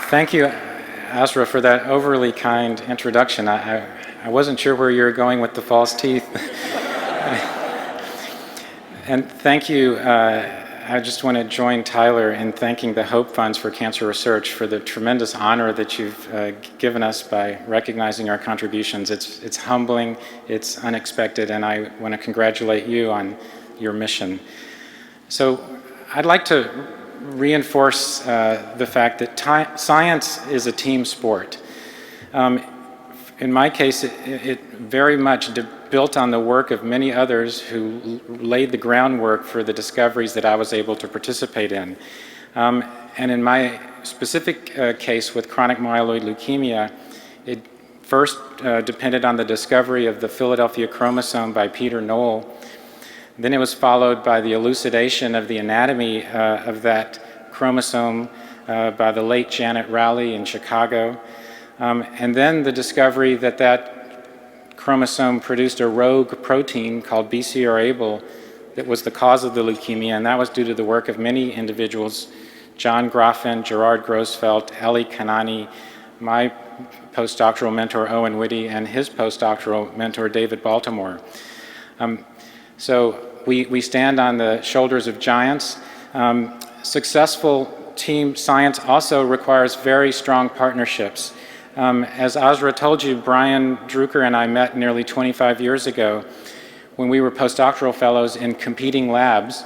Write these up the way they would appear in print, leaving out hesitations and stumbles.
Thank you, Asra, for that overly kind introduction. I wasn't sure where you were going with the false teeth. And thank you. I just want to join Tyler in thanking the Hope Funds for Cancer Research for the tremendous honor that you've given us by recognizing our contributions. It's humbling, it's unexpected, and I want to congratulate you on your mission. So I'd like to reinforce the fact that science is a team sport. In my case, it very much built on the work of many others who laid the groundwork for the discoveries that I was able to participate in. And in my specific case with chronic myeloid leukemia, it first depended on the discovery of the Philadelphia chromosome by Peter Knoll. Then it was followed by the elucidation of the anatomy of that chromosome by the late Janet Rowley in Chicago. And then the discovery that that chromosome produced a rogue protein called BCR-ABL that was the cause of the leukemia, and that was due to the work of many individuals, John Groffen, Gerard Grossfeld, Eli Kanani, my postdoctoral mentor Owen Whitty, and his postdoctoral mentor David Baltimore. So we stand on the shoulders of giants. Successful team science also requires very strong partnerships. As Azra told you, Brian Drucker and I met nearly 25 years ago when we were postdoctoral fellows in competing labs.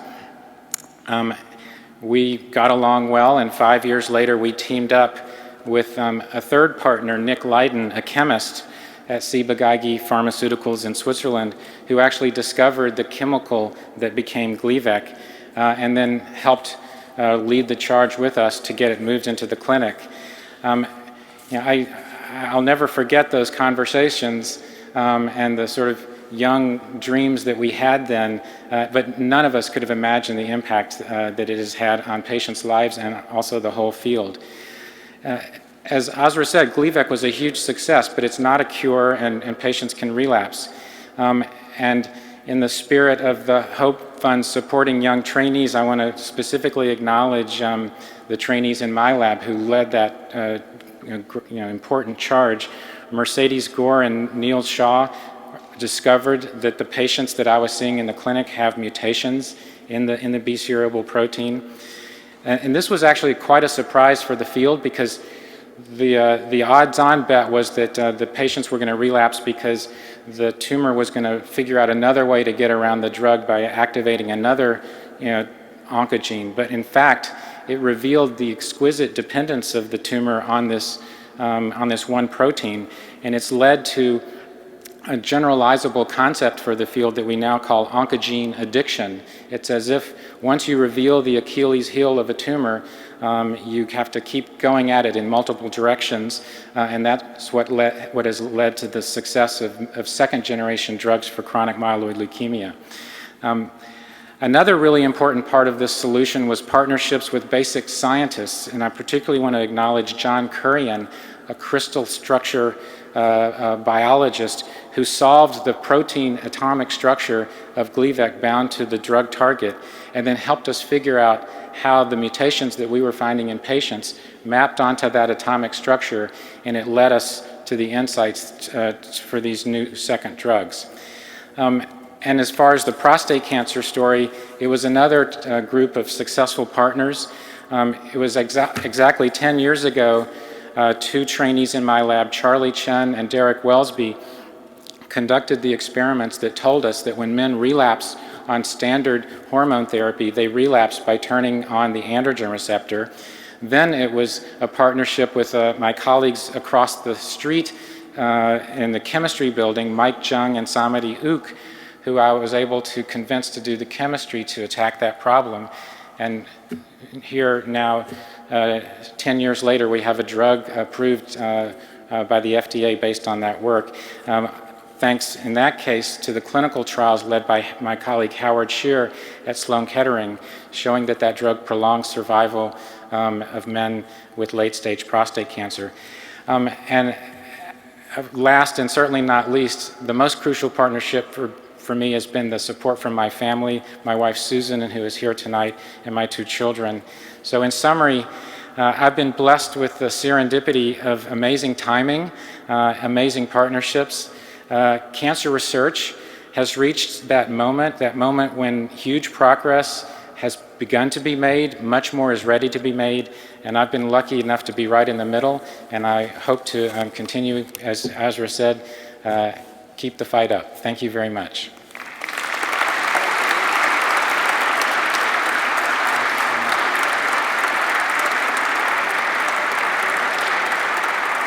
We got along well, and 5 years later we teamed up with a third partner, Nick Leiden, a chemist at Ciba-Geigy Pharmaceuticals in Switzerland, who actually discovered the chemical that became Gleevec and then helped lead the charge with us to get it moved into the clinic. I'll never forget those conversations and the sort of young dreams that we had then, but none of us could have imagined the impact that it has had on patients' lives and also the whole field. As Azra said, Gleevec was a huge success, but it's not a cure, and patients can relapse. And in the spirit of the Hope Fund supporting young trainees, I want to specifically acknowledge the trainees in my lab who led that important charge. Mercedes Gore and Neil Shaw discovered that the patients that I was seeing in the clinic have mutations in the BCR-ABL protein. And this was actually quite a surprise for the field, because the odds-on bet was that the patients were going to relapse because the tumor was going to figure out another way to get around the drug by activating another oncogene. But in fact, it revealed the exquisite dependence of the tumor on this one protein, and it's led to a generalizable concept for the field that we now call oncogene addiction. It's as if once you reveal the Achilles heel of a tumor, you have to keep going at it in multiple directions, and that's what has led to the success of second-generation drugs for chronic myeloid leukemia. Another really important part of this solution was partnerships with basic scientists, and I particularly want to acknowledge John Currian, a crystal structure biologist who solved the protein atomic structure of Gleevec bound to the drug target, and then helped us figure out how the mutations that we were finding in patients mapped onto that atomic structure, and it led us to the insights for these new second drugs. And as far as the prostate cancer story, it was another group of successful partners. It was exactly 10 years ago, two trainees in my lab, Charlie Chen and Derek Wellesby, conducted the experiments that told us that when men relapse on standard hormone therapy, they relapse by turning on the androgen receptor. Then it was a partnership with my colleagues across the street in the chemistry building, Mike Jung and Samadi Ook, who I was able to convince to do the chemistry to attack that problem. And here now, 10 years later, we have a drug approved by the FDA based on that work. Thanks, in that case, to the clinical trials led by my colleague Howard Shear at Sloan Kettering, showing that that drug prolongs survival of men with late-stage prostate cancer. And last, and certainly not least, the most crucial partnership for me has been the support from my family, my wife Susan, who is here tonight, and my two children. So in summary, I've been blessed with the serendipity of amazing timing, amazing partnerships. Cancer research has reached that moment when huge progress has begun to be made, much more is ready to be made, and I've been lucky enough to be right in the middle, and I hope to continue, as Azra said, keep the fight up. Thank you very much.